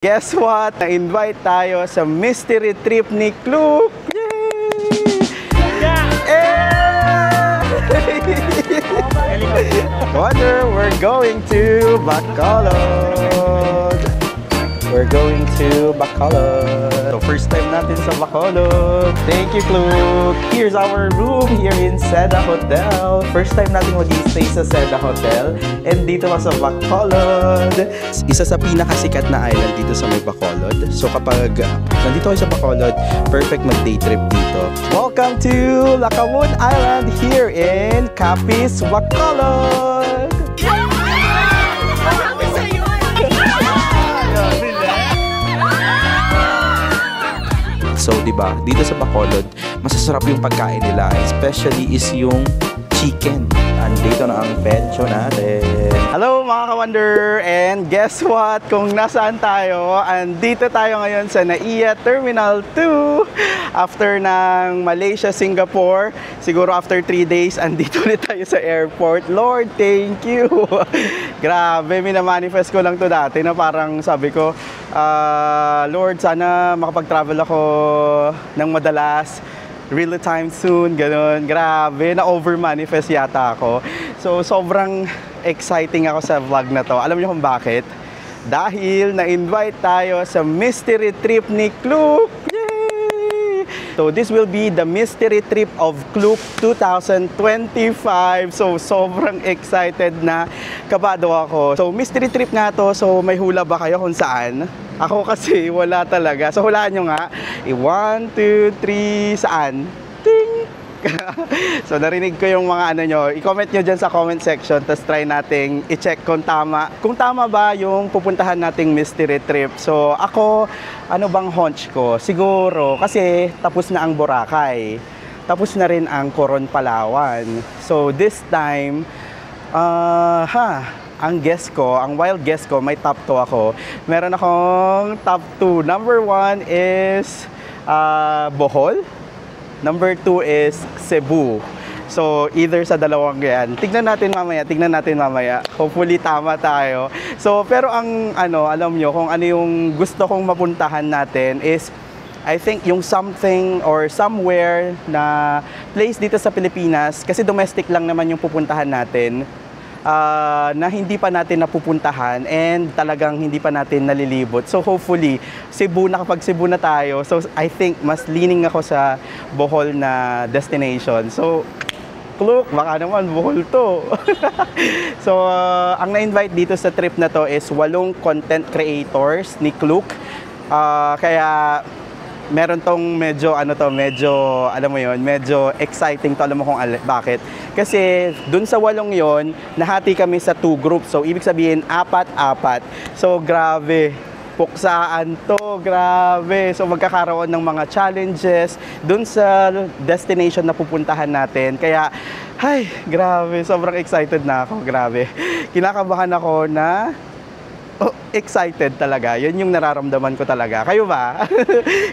Guess what? Na-invite tayo sa mystery trip ni Klook! Yay! Wonder, we're going to Bacolod! We're going to Bacolod. So first time natin sa Bacolod. Thank you, Klook! Here's our room here in Seda Hotel. First time natin mag-stay sa Seda Hotel. And dito pa sa Bacolod. Isa sa pinakasikat na island dito sa may Bacolod. So kapag nandito kayo sa Bacolod, perfect mag-day trip dito. Welcome to Lackawan Island here in Capiz, Bacolod! So, diba, dito sa Bacolod, masasarap yung pagkain nila. Especially is yung chicken. Andito na ang pecho natin. Hello mga ka-wonder! And guess what? Kung nasaan tayo, andito tayo ngayon sa NAIA Terminal 2. After ng Malaysia, Singapore, siguro after 3 days, andito ulit tayo sa airport. Lord, thank you! Grabe, minamanifest ko lang to dati na parang sabi ko, Lord, sana makapag-travel ako ng madalas. Real time soon, ganun. Grabe, na-over-manifest yata ako. So, sobrang exciting ako sa vlog na to. Alam niyo kung bakit? Dahil na-invite tayo sa mystery trip ni Klook! Yay! So, this will be the mystery trip of Klook 2025. So, sobrang excited na kabado ako. So, mystery trip nga to. So, may hula ba kayo kung saan? Ako kasi wala talaga. So hulaan nyo nga. 1, 2, 3, saan? Ting! So narinig ko yung mga ano nyo. I-comment nyo dyan sa comment section. Tapos try nating i-check kung tama. Kung tama ba yung pupuntahan nating mystery trip. So ako, ano bang hunch ko? Siguro kasi tapos na ang Boracay. Tapos na rin ang Coron, Palawan. So this time, ang guess ko, ang wild guess ko, may top 2 ako. Meron akong top 2. Number 1 is Bohol. Number 2 is Cebu. So, either sa dalawang yan. Tignan natin mamaya. Hopefully, tama tayo. So, pero ang, alam nyo, kung ano yung gusto kong mapuntahan natin is, I think yung something or somewhere na place dito sa Pilipinas, kasi domestic lang naman yung pupuntahan natin, na hindi pa natin napupuntahan and talagang hindi pa natin nalilibot. So hopefully, Cebu, nakapag Cebu na tayo. So I think mas leaning ako sa Bohol na destination. So, Klook, baka naman Bohol to. So, ang na-invite dito sa trip na to is 8 content creators ni Klook. Kaya meron tong medyo alam mo yon, medyo exciting to. Alam mo kung bakit? Kasi dun sa 8 yon, nahati kami sa 2 groups. So ibig sabihin 4-4. So grabe, puksaan to, grabe. So magkakaroon ng mga challenges dun sa destination na pupuntahan natin. Kaya ay, grabe, sobrang excited na ako, grabe. Kinakabahan ako na excited talaga. Yun yung nararamdaman ko talaga. Kayo ba?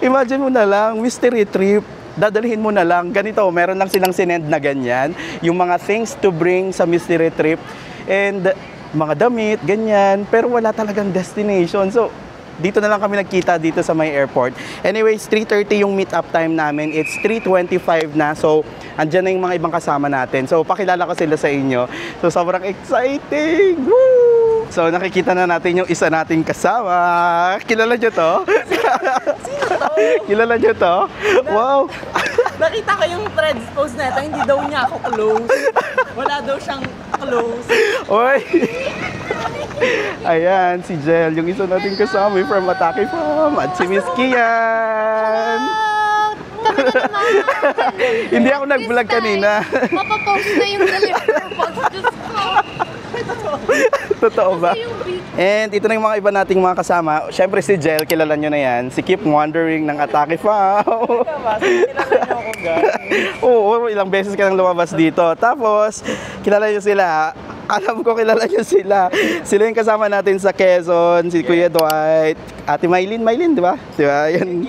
Imagine mo na lang, mystery trip. Dadalhin mo na lang. Ganito, meron lang silang sinend na ganyan. Yung mga things to bring sa mystery trip. And mga damit, ganyan. Pero wala talagang destination. So, dito na lang kami nagkita dito sa may airport. Anyways, 3:30 yung meet-up time namin. It's 3:25 na. So, andyan na yung mga ibang kasama natin. So, pakilala ko sila sa inyo. So, sobrang exciting! Woo! So, nakikita na natin yung isa nating kasama. Kilala nyo to? Sino to? Kilala nyo to? Wow! Nakita ko yung threads post na ito, hindi daw niya ako close. Wala daw siyang close. Oy! Ayan, si Jel, yung isa nating kasama from Atake Farm. At si Miss Kian! Hindi ako nag-vlog kanina. Mapapost na yung delivery box. Diyos ko. Totoo ba? And ito na yung mga iba nating mga kasama. Siyempre si Jel, kilala nyo na yan. Si Keep Wondering ng Atake Farm. Kilala niyo ako, guys. Oo, ilang beses ka nang lumabas dito. Tapos, kilala nyo sila. Alam ko kilala nyo sila. Sila yung kasama natin sa Quezon. Si Kuya Dwight. Ate Maylin, di ba? Di ba? Yung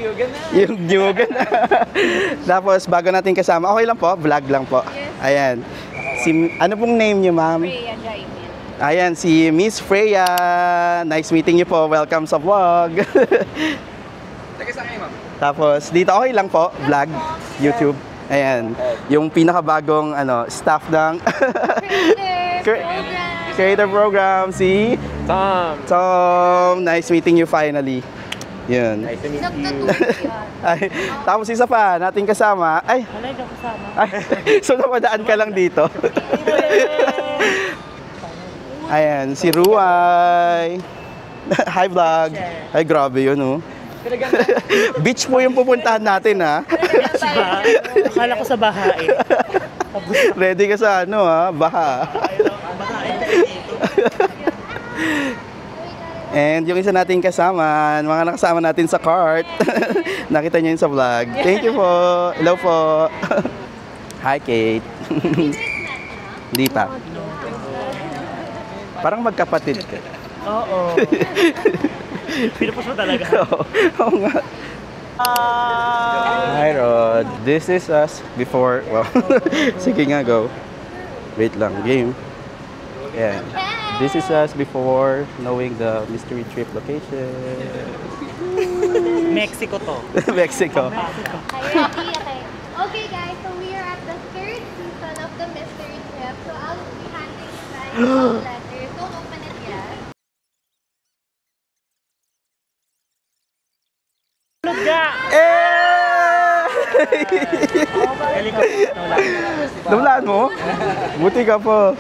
Yuga na. Tapos, bago natin kasama. Okay lang po, vlog lang po. Ayan. Ano pong name niyo, ma'am? Rhea Jaime. Ayan, si Miss Freya. Nice meeting you po. Welcome sa vlog. Taga saan kayo, ma'am? Tapos, dito okay lang po, vlog, YouTube. Ayan, yung pinakabagong staff ng creator program, si Tom. Tom. Nice meeting you finally. Yun. Nice to meet you. Nagtutulog yan. Ay, tapos isa pa, nating kasama. Ay, so napadaan ka lang dito. Ayan, si Ruay. Hi vlog. Ay, grabe yun, oh. Beach po yung pupuntahan natin, ha? Akala ko sa bahae. Ready ka sa baha. And yung isa nating kasama, mga nakasama natin sa cart. Nakita niyo yun sa vlog. Thank you po. Hello po. Hi, Kate. Hindi pa. Parang magkapatid ka. Oo. Pinapos mo talaga. Oo nga. Hi, Rod. This is us before. Well, sige nga, go. Wait lang, game. Yeah. This is us before knowing the mystery trip location. Mexico to. Mexico. Okay, okay. Okay, guys, so we are at the third season of the mystery trip. So I'll be handing you guys all letters. Don't open it yet. Galing ka. Nawalaan mo? Buti ka po.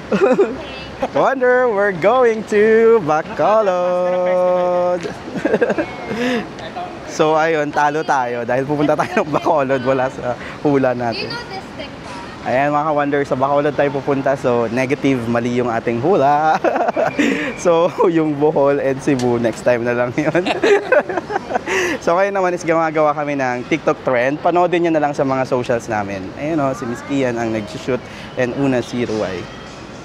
Wonder, we're going to Bacolod. So ayun, talo tayo dahil pupunta tayo ng Bacolod, wala sa hula Do you natin. know this thing, pa? Ayan mga ka-wonder, sa Bacolod tayo pupunta, so negative, mali yung ating hula. So yung Bohol and Cebu, next time na lang yun. So ngayon naman is gumagawa kami ng TikTok trend. Panoodin nyo na lang sa mga socials namin. Ayun o, si Miss Kian ang nag-shoot and una si Ruay.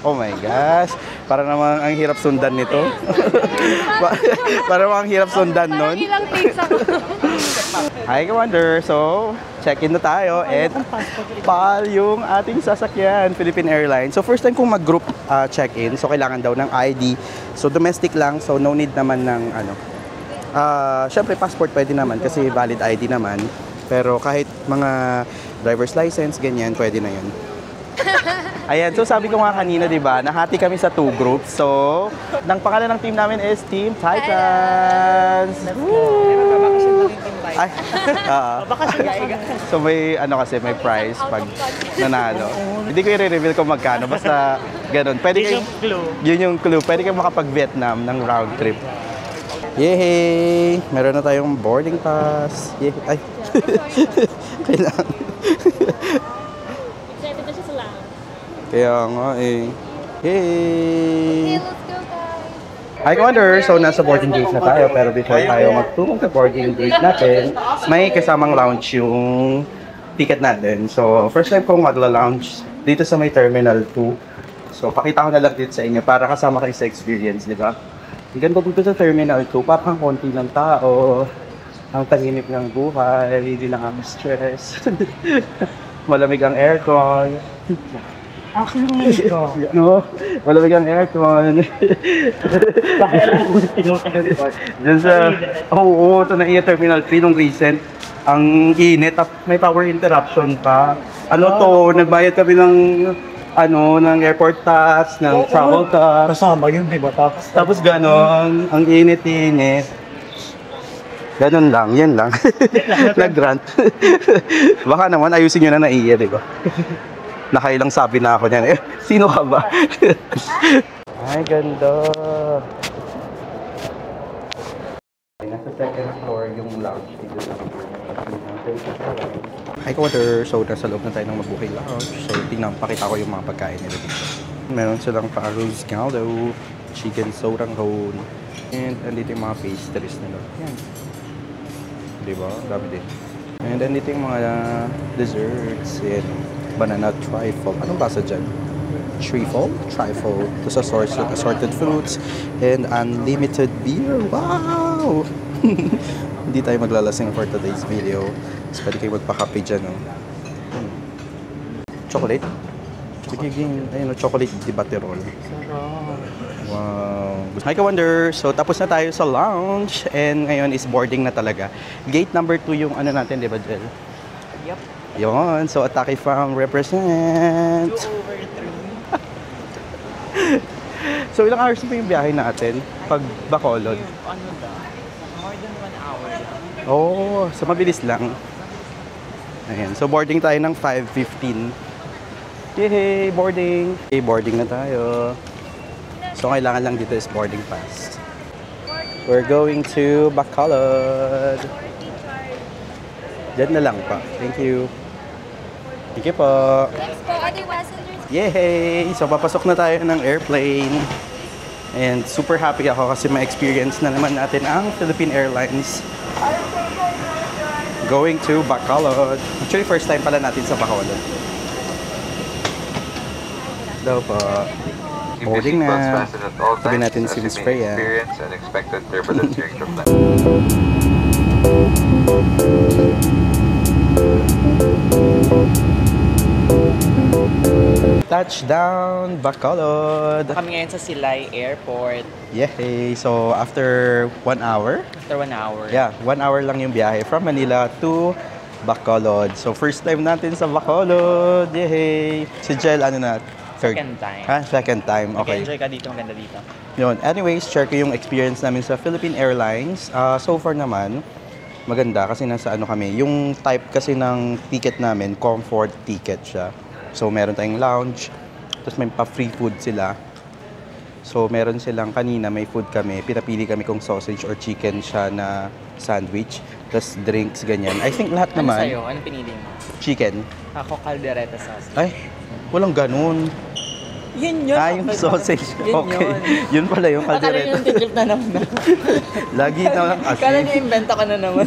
Oh my gosh, para namang ang hirap sundan nito. Para namang ang hirap sundan nun. Ilang takes ako. Hi ka-wonder, so check-in na tayo and pal yung ating sasakyan, Philippine Airlines. So first time kong mag-group check-in, so kailangan daw ng ID. So domestic lang, so no need naman ng syempre passport pwede naman kasi valid ID naman. Pero kahit mga driver's license, ganyan, pwede na yun. Ayan, so sabi ko nga kanina, di ba, nahati kami sa 2 groups. So, ang pangalan ng team namin is Team Titans. Woo! Ay, so may kasi may prize pag nanalo. Hindi ko i-reveal kung magkano, basta ganun. Pwede kayo, yun yung clue. Pwede kayo makapag-Vietnam ng round trip. Yehey! Meron na tayong boarding pass. Yehey! Ay! Kailangan. Kaya nga eh. Hey! Okay, let's go, guys. Hi, Commander! So, nasa boarding gate na tayo. Pero before tayo magtungo sa boarding gate natin, may kasamang lounge yung ticket natin. So, first time kong magla-lounge dito sa may Terminal 2. So, pakita ko na lang dito sa inyo para kasama kayo sa experience, di ba? Ang ganda dito sa Terminal 2, parang konti ng tao. Ang tahimik ng buhay, hindi nakaka-stress. Malamig ang aircon. No, malamig ang aircon. Diyan sa, oo, ito na Terminal 3 nung recent. Ang init, may power interruption pa. Nagbayad kami ng ng airport tax, ng travel tax. Kasama yun, di ba? Tapos ganon, ang init-init. Ganon lang, yan lang. Nag-grant. Baka naman ayusin nyo na naiya, di ba? Nakailang sabi na ako niyan. Sino ka ba? Ay, ganda. Nasa second floor yung lounge dito sa Hi, Quarter. So, nasa loob na tayo ng Mabuhay Lounge. So, pakita ko yung mga pagkain nila dito. Meron silang arroz caldo, chicken soranghon, and andito yung mga pastries nila. Yan. Diba? Dami din. And andito yung mga desserts. Yan. Banana trifle. Anong basa dyan? Trifle? Trifle. Tapos assorted fruits and unlimited beer. Wow! Hindi tayo maglalasing for today's video. Tapos pwede kayo magpakape dyan. Chocolate? Sige, ayun, chocolate di baterol. Wow. Hi, Ka-Wonder! So, tapos na tayo sa lounge and ngayon is boarding na talaga. Gate number 2 yung ano natin, di ba, Jel? Yep. Yun. So, Atake Farm represent. 2/3. So, ilang hours pa yung biyahe natin pag Bacolod? Ano ba? More than 1 hour. Oh, so mabilis lang. Ayan. So, boarding tayo ng 5:15. Yay! Boarding! Okay, boarding na tayo. So, kailangan lang dito is boarding pass. We're going to Bacolod. Diyan na lang pa. Thank you. Thank you po. Thanks po, other passengers. Yay! So, papasok na tayo ng airplane. And super happy ako kasi ma-experience na naman natin ang Philippine Airlines. Going to Bacolod. Actually, first time pala natin sa Bacolod. Daw po. Boarding na. Sabi natin si Miss Freya. Experience and expected turbulence during the flight. Touchdown, Bacolod. Kami ngayon sa Silay Airport. Yay! So, after 1 hour? After 1 hour. Yeah, 1 hour lang yung biyahe from Manila to Bacolod. So, first time natin sa Bacolod. Yay! Si Jel, ano na? Third? Second time. Second time. Okay. Enjoy ka dito, maganda dito. Yun. Anyways, share ko yung experience namin sa Philippine Airlines. So far naman, maganda kasi nasa ano kami. Yung type kasi ng ticket namin, comfort ticket siya. So, meron tayong lounge. Tapos may pa-free food sila. So, meron silang kanina, may food kami. Pinapili kami kung sausage or chicken siya na sandwich. Tapos drinks, ganyan. I think lahat Ano naman. sa'yo? Ano pinili mo? Chicken. Ako, caldereta sauce. Ay, walang ganun. Yun yun. Yung sausage. Yun Okay. yun. Yun pala yung Akala caldereta. niyo yung titrip na naman ako. Lagi na lang kasi. Akala niyo inventa ka na naman.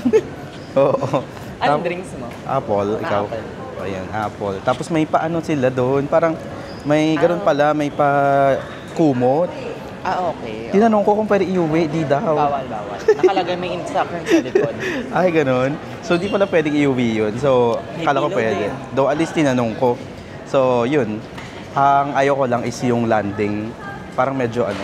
Oo. Anong drinks mo? Apple, ikaw. Apple. Ayan, apple. Tapos may paano sila doon. Parang may ganun pala, may pa kumot. Okay. Tinanong ko kung pwede iuwi, di daw. Bawal. Nakalagay may instruction sa likod. Ay, ganun. So, di pala pwedeng iuwi yun. So, May kala ko pillow pwede. din. Though, at least tinanong ko. So, yun. Ang ayaw ko lang is yung landing. Parang medyo ano.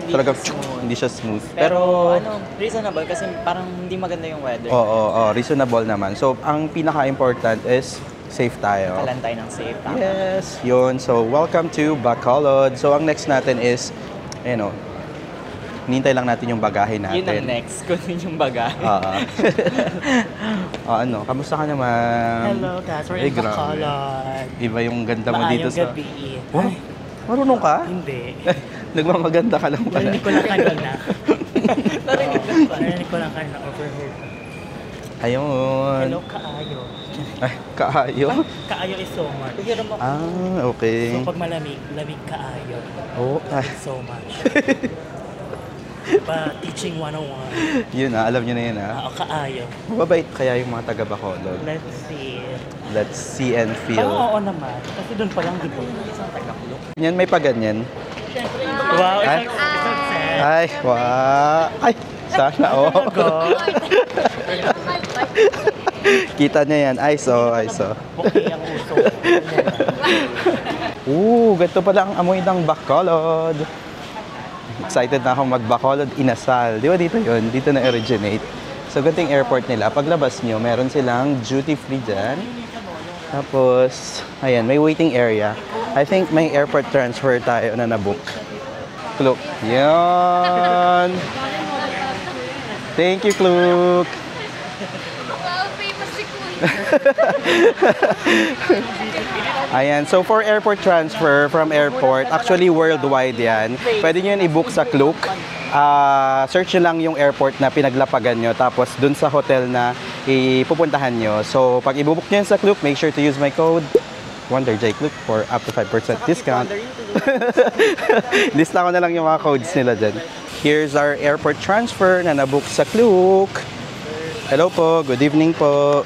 Talaga, hindi siya smooth. Pero ano, reasonable kasi parang hindi maganda yung weather. Oo, reasonable naman. So, ang pinaka-important is safe tayo. Kalan tayo ng safe. Tama. Yes, yun. So, welcome to Bacolod. So, ang next natin is, hinintay lang natin yung bagahe natin. Yun ang next. Kunin yung baga. Kamusta ka naman? Hello guys, we're Ay, in grabe. Bacolod. Iba yung ganda mo dito sa... gabi. Oh, marunong ka? Hindi. Nagmamaganda ka lang pala. Narinig ko lang kanina. Narinig ko lang kanina, overheard. Ayun. Hello, kaayo. Ay, kaayo? Kaayo is so much. Okay. So pag malamig, lamig kaayo. Oh, So much. Teaching 101. yun alam nyo na yun Kaayo. Mababait kaya yung mga taga Bacolod. Let's see. Let's see and feel. Oo naman. Kasi doon pa lang, di ba? Isang taga-kulok. Yan, may paganyan. Wow, Ay. isang set. Ay, wow. Ay, sana Kita niya yan. ISO. Okay ang uso. Ganito pala ang amoy ng Bacolod. Excited na akong mag-Bacolod Inasal. Di ba dito yun? Dito na-originate. So, ganito yung airport nila. Paglabas nyo, meron silang duty-free dyan. Tapos, ayan, may waiting area. I think may airport transfer tayo na nabook. Kluk. Yan. Thank you, Kluk. Wow, famous si Kuya. Ayan, so for airport transfer from airport, actually worldwide yan. Pwede nyo yun i-book sa Klook. Search nyo lang yung airport na pinaglapagan nyo, tapos dun sa hotel na ipupuntahan nyo. So pag i-book nyo yun sa Klook, make sure to use my code WonderJClook for up to 5% discount. Lista ko na lang yung mga codes nila dyan. Here's our airport transfer na nabook sa Klook. Hello po, good evening po.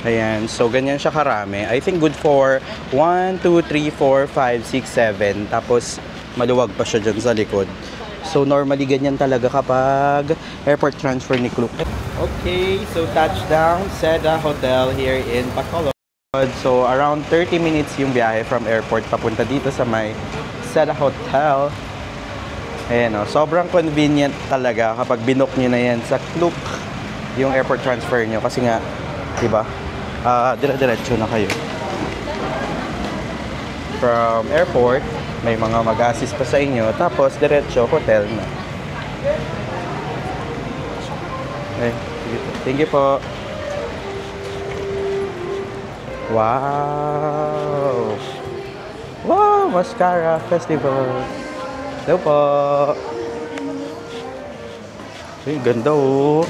Ayan, so ganyan siya karami. I think good for 1, 2, 3, 4, 5, 6, 7. Tapos maluwag pa siya dyan sa likod. So normally ganyan talaga kapag airport transfer ni Klook. Okay, so touchdown Seda Hotel here in Bacolod. So around 30 minutes yung biyahe from airport papunta dito sa may Seda Hotel. Ayan o, sobrang convenient talaga kapag binook nyo na yan sa Klook yung airport transfer nyo. Kasi nga, diba, dire-diretso na kayo. From airport, may mga mag-assist pa sa inyo. Tapos, diretso, hotel na. Okay, thank you po. Wow! Wow! Mascara Festival. Hello po. Ay, ganda oh.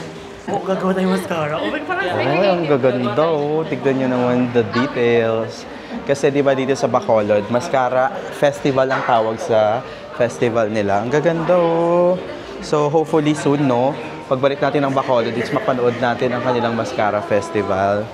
Oh, gagawa tayo mascara. Oh, parang Ay, ang gaganda oh. Tignan nyo naman the details. Kasi di ba dito sa Bacolod, Mascara Festival ang tawag sa festival nila. Ang gaganda oh. So hopefully soon, no? Pagbalik natin ng Bacolod, is mapanood natin ang kanilang Mascara Festival.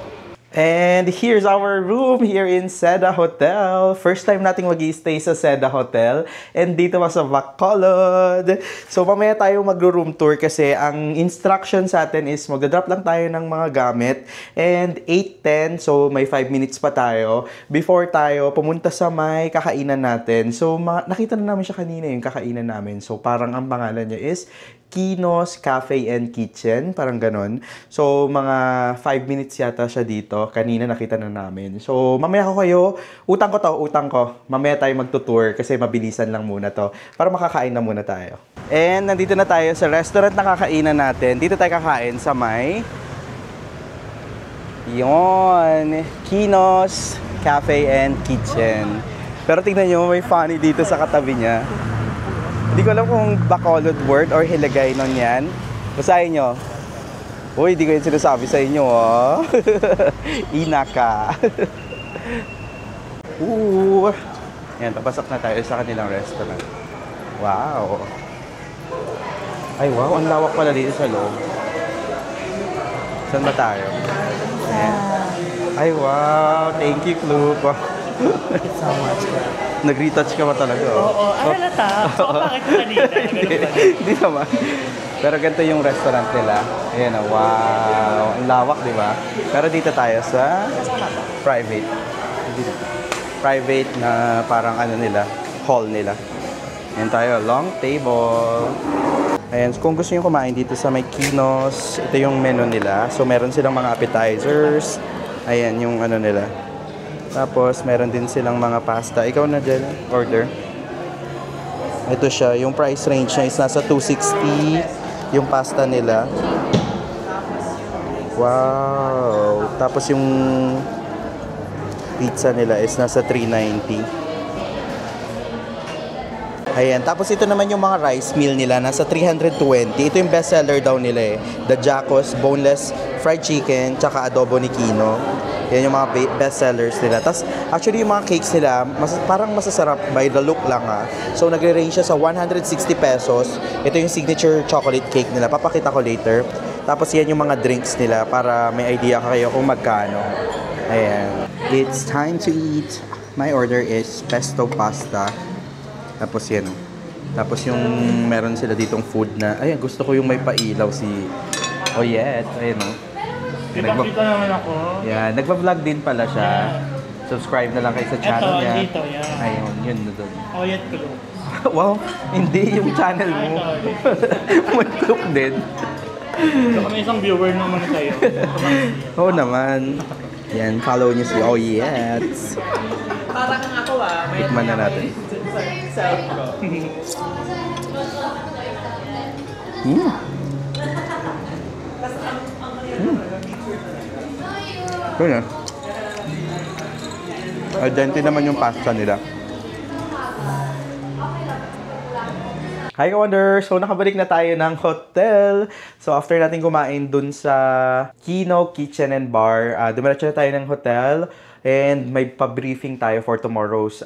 And here's our room here in Seda Hotel. First time nating mag-i-stay sa Seda Hotel. And dito pa sa Bacolod. So mamaya tayo magro-room tour kasi ang instruction sa atin is magdadrop lang tayo ng mga gamit. And 8:10, so may 5 minutes pa tayo before tayo pumunta sa may kakainan natin. So nakita na namin siya kanina yung kakainan namin. So parang ang pangalan niya is Kinos Cafe and Kitchen, parang ganon. So, mga 5 minutes yata siya dito. Kanina nakita na namin. So, mamaya utang ko. Mamaya tayo magtutour kasi mabilisan lang muna to. Para makakain na muna tayo. And nandito na tayo sa restaurant na kakainan natin. Dito tayo kakain sa may Kinos Cafe and Kitchen. Pero tingnan nyo, may funny dito sa katabi niya. Hindi ko alam kung Bacolod word or Hiligay nun yan. Basahin nyo. Uy, hindi ko yun sinasabi sa inyo, oh. Inaka. Yan, papasok na tayo sa kanilang restaurant. Wow. Ay, wow. Ang lawak pala dito sa loob. Saan ba tayo? Ayan. Ay, wow. Thank you, Klook. so much. Nag-retouch ka ba talaga? Oo, halata. So, bakit kanina? Hindi naman. Pero ganito yung restaurant nila. Ayan na, wow. Ang lawak, di ba? Pero dito tayo sa private. Dito. Private na parang ano nila, hall nila. Ayan tayo, long table. Ayan, so kung gusto nyo kumain dito sa may Kinos, ito yung menu nila. So meron silang mga appetizers. Ayan yung ano nila. Tapos, meron din silang mga pasta. Ikaw na dyan, order. Ito siya, yung price range niya is nasa 260 yung pasta nila. Wow! Tapos yung pizza nila is nasa 390. Ayan, tapos ito naman yung mga rice meal nila, nasa 320. Ito yung best seller daw nila eh. The Jacos Boneless Fried Chicken, tsaka adobo ni Kino. Yan yung mga best sellers nila. Tapos, actually, yung mga cakes nila, parang masasarap by the look lang ha. So, nagre-range siya sa 160 pesos. Ito yung signature chocolate cake nila. Papakita ko later. Tapos, yan yung mga drinks nila para may idea kayo kung magkano. Ayan. It's time to eat. My order is pesto pasta. Tapos, yan. Tapos, yung meron sila ditong food na, ayan, gusto ko yung may pailaw si... Oh, yes. Ayan, oh. Kita naman ako. Yeah, nagpa-vlog din pala siya. Subscribe na lang kayo sa channel niya. Dito, yan. Ayun, yun na doon. Oh, yan ko. Wow, hindi yung channel mo. May Klook din. So, kami isang viewer naman sa'yo. Oo naman. Yan, follow niyo si Oh Yes. Para kang ako Tikman na natin. Self ko. Yun yan. Al dente naman yung pasta nila. Hi ka-wonder! So nakabalik na tayo ng hotel. So after natin kumain dun sa Kino Kitchen and Bar, dumiretso na tayo ng hotel. And may pa-briefing tayo for tomorrow's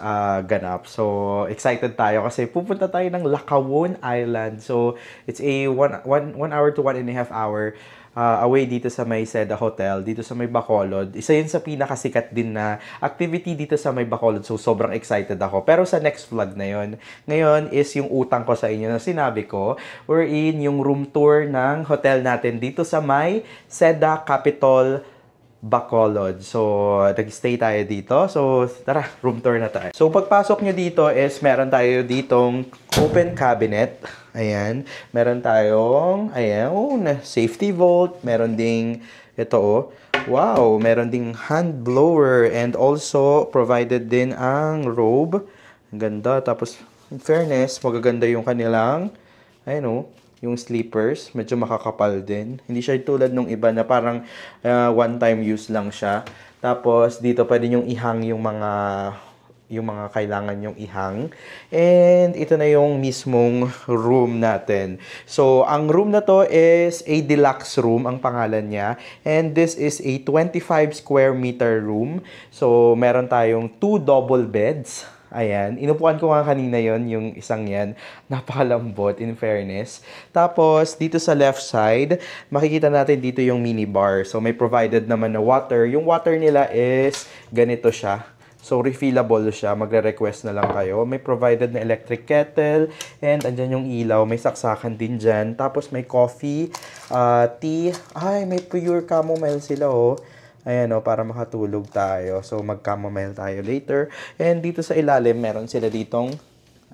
ganap. So excited tayo kasi pupunta tayo ng Lackawanna Island. So it's a 1 hour to 1.5 hour away dito sa may Seda Hotel, dito sa may Bacolod. Isa yun sa pinakasikat din na activity dito sa may Bacolod. So, sobrang excited ako. Pero sa next vlog na yun, ngayon is yung utang ko sa inyo na sinabi ko, we're in yung room tour ng hotel natin dito sa may Seda Capitol Bacolod. So, nag-stay tayo dito. So, tara, room tour na tayo. So, pagpasok nyo dito is meron tayo ditong open cabinet. Ayan. Meron tayong, ayan, safety vault. Meron ding, ito wow, meron ding hand blower and also provided din ang robe. Ang ganda. Tapos, in fairness, magaganda yung kanilang, ayun yung sleepers, medyo makakapal din. Hindi siya tulad nung iba na parang one-time use lang siya. Tapos, dito pwede yung ihang yung mga kailangan yung ihang. And ito na yung mismong room natin. So, ang room na to is a deluxe room, ang pangalan niya. And this is a 25 square meter room. So, meron tayong 2 double beds. Ayan, inupuan ko nga kanina yon yung isang yan. Napakalambot, in fairness. Tapos, dito sa left side, makikita natin dito yung minibar. So, may provided naman na water. Yung water nila is ganito siya. So, refillable siya. Magre-request na lang kayo. May provided na electric kettle. And, andyan yung ilaw. May saksakan din dyan. Tapos, may coffee, tea. Ay, may pure chamomile sila, Ayan para makatulog tayo. So, mag-chamomile tayo later. And dito sa ilalim, meron sila ditong,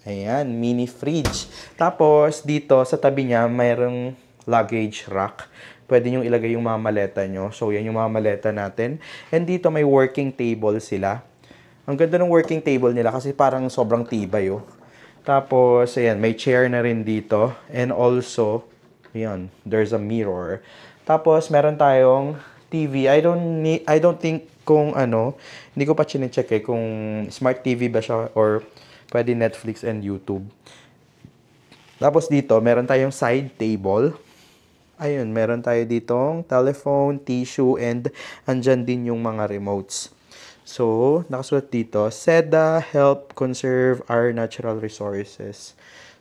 ayan, mini fridge. Tapos, dito sa tabi niya, mayroong luggage rack. Pwede nyo ilagay yung mga maleta nyo. So, yan yung mga maleta natin. And dito, may working table sila. Ang ganda ng working table nila kasi parang sobrang tibay, Tapos, ayan, may chair na rin dito. And also, ayan, there's a mirror. Tapos, meron tayong TV. I don't think kung hindi ko pa chine-check kung smart TV ba siya or pwede Netflix and YouTube. Tapos dito, meron tayong side table. Ayun, meron tayo ditong telephone, tissue, and andyan din yung mga remotes. So, nakasulat dito, SEDA help conserve our natural resources.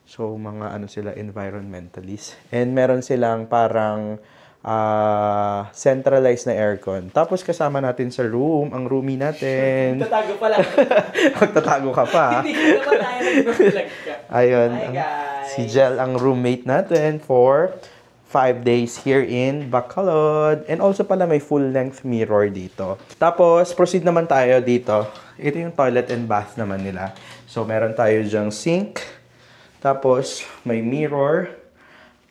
So, mga sila, environmentalists. And meron silang parang centralized na aircon. Tapos kasama natin sa room, ang roomie natin. Tatago pala. Magtatago ka pa. Hindi ko naman tayo nag-vlog ka. Ayun. Hi guys. Si Jel ang roommate natin for 5 days here in Bacolod. And also pala may full-length mirror dito. Tapos, proceed naman tayo dito. Ito yung toilet and bath naman nila. So, meron tayo dyang sink. Tapos, may mirror.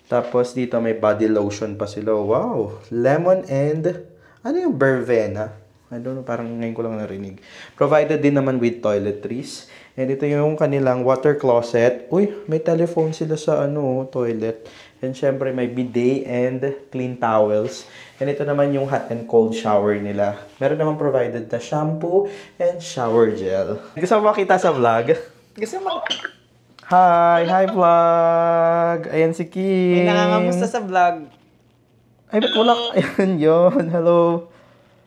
Tapos, dito may body lotion pa sila. Wow! Lemon and, yung verbena? I don't know, parang ngayon ko lang narinig. Provided din naman with toiletries. And ito yung kanilang water closet. Uy, may telephone sila sa toilet. And syempre, may bidet and clean towels. And ito naman yung hot and cold shower nila. Meron naman provided na shampoo and shower gel. Gusto mo makita sa vlog? Gusto mo? Hi vlog! Ayan si Kim. May nangangamusta sa vlog. Ay, ba't wala? Ayan yun. Hello.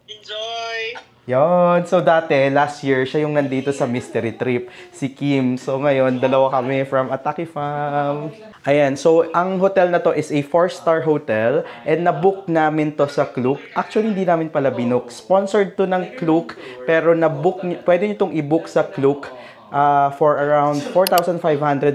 Enjoy! Yon. So, dati, last year, siya yung nandito sa mystery trip, si Kim. So, ngayon, dalawa kami from Ataki Fam. Ayan. So, ang hotel na to is a 4-star hotel and na-book namin to sa Klook. Actually, hindi namin pala binook. Sponsored to ng Klook, pero na-book, pwede nyo itong i-book sa Klook for around 4,500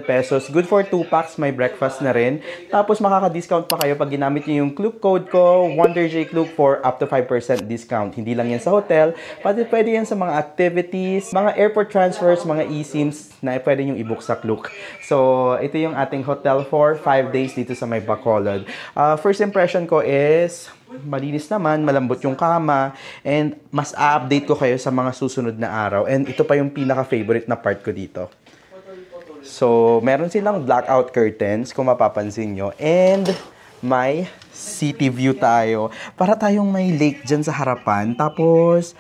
pesos. Good for 2 packs, may breakfast na rin. Tapos makaka-discount pa kayo pag ginamit niyo yung Klook code ko, WonderJKlook, for up to 5% discount. Hindi lang yan sa hotel, pati pwede yan sa mga activities, mga airport transfers, mga eSIMs na pwede nyo i-book sa Klook. So, ito yung ating hotel for 5 days dito sa may Bacolod. First impression ko is malinis naman, malambot yung kama, and mas update ko kayo sa mga susunod na araw. And ito pa yung pinaka-favorite na part ko dito. So, meron silang blackout curtains, kung mapapansin nyo. And may city view tayo. Para tayong may lake dyan sa harapan. Tapos,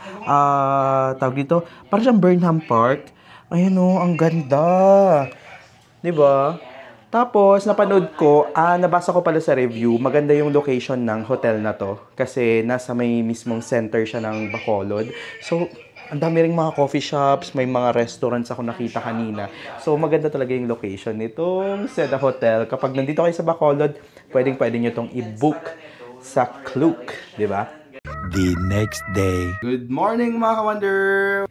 tawag dito, parang siyang Burnham Park. Ayan ang ganda. Diba? Tapos, napanood ko, nabasa ko pala sa review, maganda yung location ng hotel na to. Kasi nasa may mismong center siya ng Bacolod. So, ang dami ring mga coffee shops, may mga restaurants ako nakita kanina. So, maganda talaga yung location nitong SEDA Hotel. Kapag nandito kayo sa Bacolod, pwedeng nyo itong i-book sa Klook. Diba? the next day. Good morning mga ka-wonder!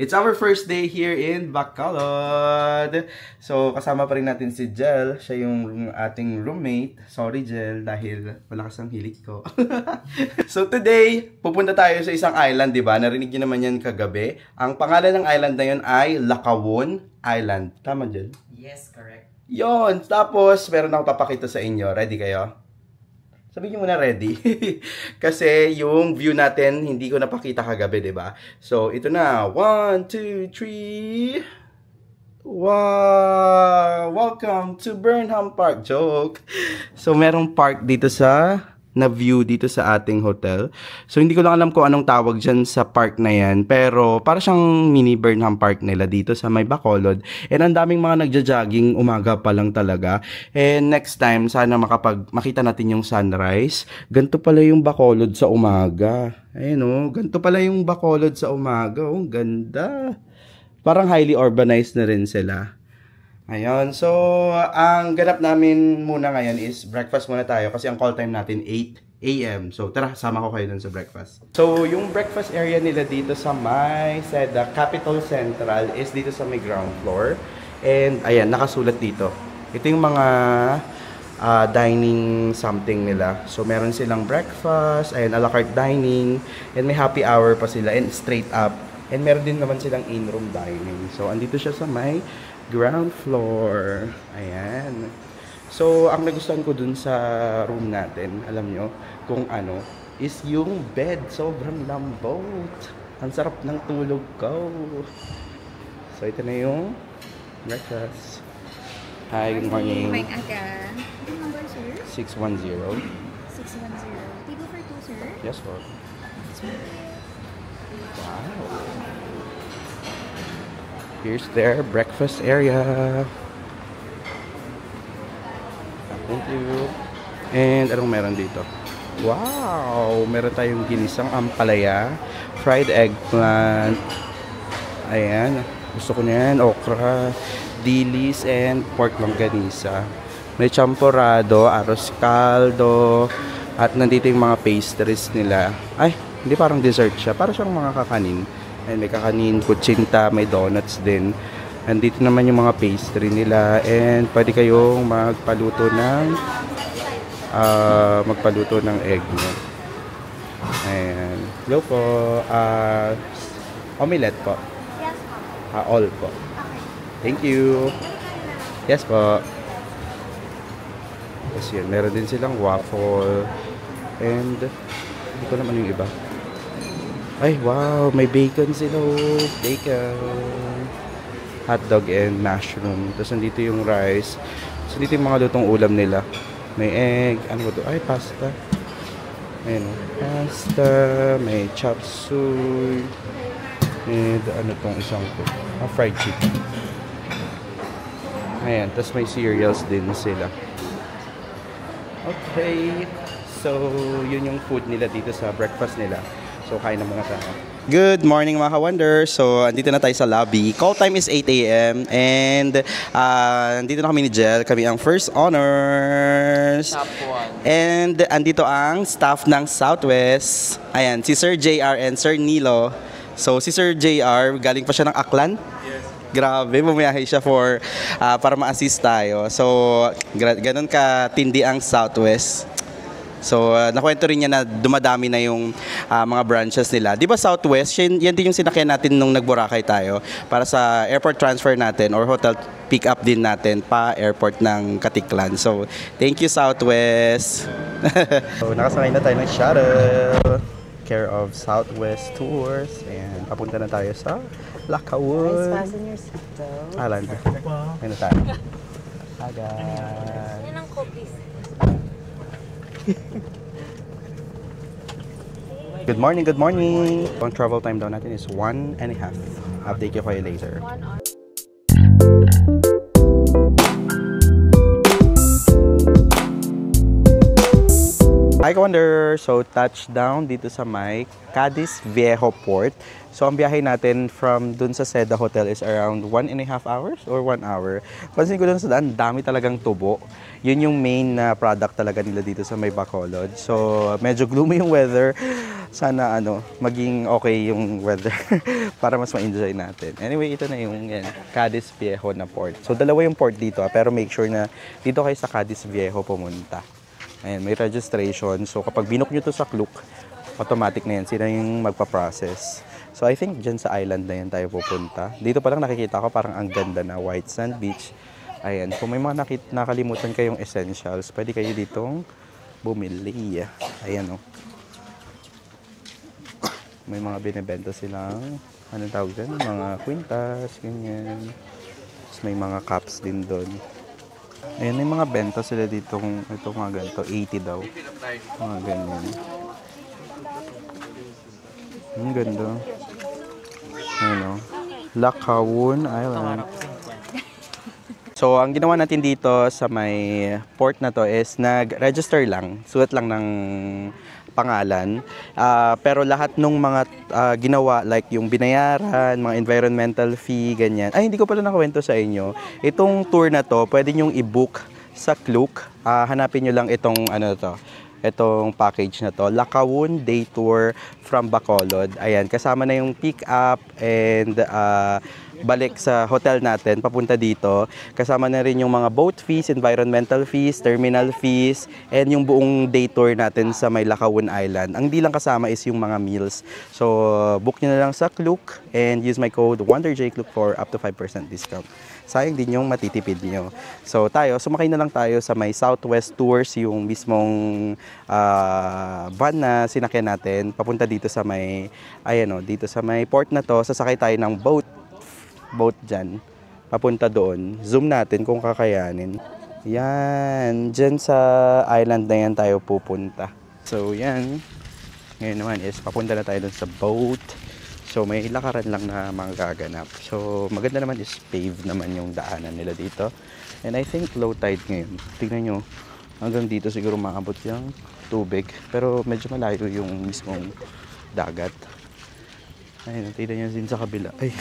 It's our first day here in Bacolod. So kasama pa rin natin si Jel. Siya yung ating roommate. Sorry Jel dahil malakas ang hilig ko. So today, pupunta tayo sa isang island, di ba? Narinig niyo naman yan kagabi. Ang pangalan ng island na yun ay Lackawanna Island. Tama Jel? Yes, correct. Yon, tapos meron ako papakita sa inyo. Ready kayo? Sabihin mo na ready. Kasi yung view natin, hindi ko napakita kagabi, di ba? So, ito na. 1, 2, 3. Wow! Welcome to Burnham Park. Joke. So, merong park dito na view dito sa ating hotel. So, hindi ko lang alam kung anong tawag dyan sa park na yan. Pero, para siyang mini Burnham Park nila dito sa may Bacolod. And ang daming mga nagja-jogging umaga pa lang talaga. And next time, sana makita natin yung sunrise. Ganto pala yung Bacolod sa umaga. Ayun o, ganto pala yung Bacolod sa umaga. Oh, ganda. Parang highly urbanized na rin sila. Ayun, so ang ganap namin muna ngayon is breakfast muna tayo kasi ang call time natin 8 AM. So tara, sama ko kayo dun sa breakfast. So yung breakfast area nila dito sa may Seda Capitol Central is dito sa may ground floor. And ayan, nakasulat dito. Ito yung mga dining something nila. So meron silang breakfast, ayan, a la carte dining, and may happy hour pa sila and straight up. And meron din naman silang in-room dining. So andito siya sa may ground floor. Ayan. So, ang nagustuhan ko dun sa room natin, alam nyo, kung ano, is yung bed. Sobrang lambot. Ang sarap ng tulog ko. So, ito na yung breakfast. Hi, good morning. Morning aga. Yung number, sir? 610. 610. Table for 2, sir? Yes, po. Wow. Here's their breakfast area. Thank you. And anong meron dito? Wow! Meron tayong ginisang ampalaya, fried eggplant. Ayan. Gusto ko na yan. Okra, dilis, and pork longganisa. May champorado, arroz caldo, at nandito yung mga pastries nila. Ay, hindi parang dessert siya. Parang siyang mga kakanin. And may kakanin, kutsinta, may donuts din. Andito naman yung mga pastry nila. And pwede kayong magpaluto ng egg. Ayan. Hello po. Omelette po. Yes, po. All po. Thank you. Yes po. Kasi yun, meron din silang waffle. And hindi ko naman yung iba. Ay, wow! May bacon sila. Bacon. Hotdog and mushroom. Tapos nandito yung rice. Tapos nandito yung mga lutong ulam nila. May egg. Ano ba ito? Ay, pasta. Ayan. Pasta. May chop suey. And ano tong isang ko? Fried chicken. Ayan. Tapos may cereals din sila. Okay. So, yun yung food nila dito sa breakfast nila. So, kain na muna tayo. Good morning mga ka-wonder. So, andito na tayo sa lobby. Call time is 8 AM. And, andito na kami ni Jel. Kami ang first honors. Top 1. And, andito ang staff ng Southwest. Ayan, si Sir JR and Sir Nilo. So, si Sir JR, galing pa siya ng Aklan. Yes. Grabe, bumiyahe siya para ma-assist tayo. So, ganun ka-tindi ang Southwest. So, nakwento rin niya na dumadami na yung mga branches nila. Di ba Southwest, yan din yung sinakyan natin nung nag-Boracay tayo para sa airport transfer natin or hotel pick up din natin pa airport ng Katiklan. So, thank you Southwest. So, nakasakay na tayo ng shuttle. Care of Southwest Tours. And papunta na tayo sa Lackawanna Island. Ayun na tayo. Agad. Yan ang copies. Good morning, good morning. Ang travel time daw natin is 1.5. Update ko kayo later. 1 hour. Hi, Wonder! So, touchdown dito sa may Cadiz Viejo Port. So, ang biyahe natin from dun sa Seda Hotel is around 1.5 hours or 1 hour. Pansin ko dun sa daan, dami talagang tubo. Yun yung main na product talaga nila dito sa may Bacolod. So, medyo gloomy yung weather. Sana maging okay yung weather para mas ma-enjoy natin. Anyway, ito na yung Cadiz Viejo na port. So, dalawa yung port dito, pero make sure na dito kayo sa Cadiz Viejo pumunta. Ayan, may registration. So, kapag binook nyo to sa Klook, automatic na yan. Sila yung magpa-process. So, I think dyan sa island na yan tayo pupunta. Dito pa lang nakikita ko parang ang ganda na White Sand Beach. Ayan, kung may mga nakalimutan kayong essentials, pwede kayo ditong bumili. Ayan, may mga binibenta silang, anong tawag dyan? Mga kwintas, ganyan. Tapos may mga cups din doon. Ayan, may mga benta sila dito. Ito mga ganito, 80 daw. Mga ganyan. Ang ganda. Ayan, Lacawon Island. So, ang ginawa natin dito sa may port na to is nag-register lang. Sulat lang ng pangalan. Pero lahat ng mga ginawa, like yung binayaran, mga environmental fee, ganyan. Ay, hindi ko pala nakawento sa inyo. Itong tour na to, pwede nyong i-book sa Klook. Hanapin nyo lang itong, itong package na to. Lacawon Day Tour from Bacolod. Ayan, kasama na yung pick up and balik sa hotel natin, papunta dito. Kasama na rin yung mga boat fees, environmental fees, terminal fees, and yung buong day tour natin sa may Lacawon Island. Ang di lang kasama is yung mga meals. So, book nyo na lang sa Klook and use my code WonderJClook for up to 5% discount. Sayang din yung matitipid nyo. So, sumakay na lang tayo sa may Southwest Tours, yung mismong van na sinakyan natin, papunta dito sa may, dito sa may port na to. Sasakay tayo ng boat dyan, papunta doon. Zoom natin kung kakayanin. Yan, dyan sa island na yan tayo pupunta. So yan, ngayon naman is papunta na tayo doon sa boat. So may lakaran lang na mga gaganap. So maganda naman is paved naman yung daanan nila dito. And I think low tide ngayon. Tingnan nyo, hanggang dito siguro maabot yung tubig. Pero medyo malayo yung mismong dagat. Ayun, tingnan nyo din sa kabila. Ay,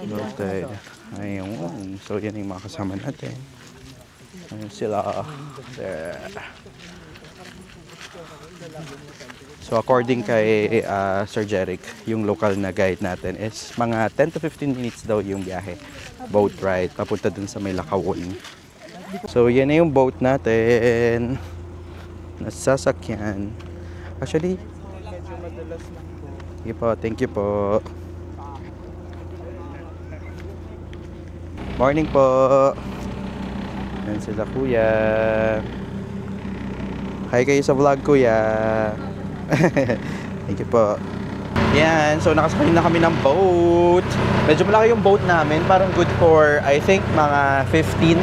low tide. Ayun. So, yan yung mga kasama natin. Ayun sila. There. So, according kay Sir Jeric, yung local na guide natin is mga 10 to 15 minutes daw yung biyahe. Boat ride. Papunta dun sa may Lacawon. So, yan na yung boat natin. Nasasakyan. Actually, thank you po. Morning po. Yan sila kuya. Hi kayo sa vlog kuya. Thank you po. Yan, so nakasakay na kami ng boat. Medyo malaki yung boat namin. Parang good for, I think, mga 15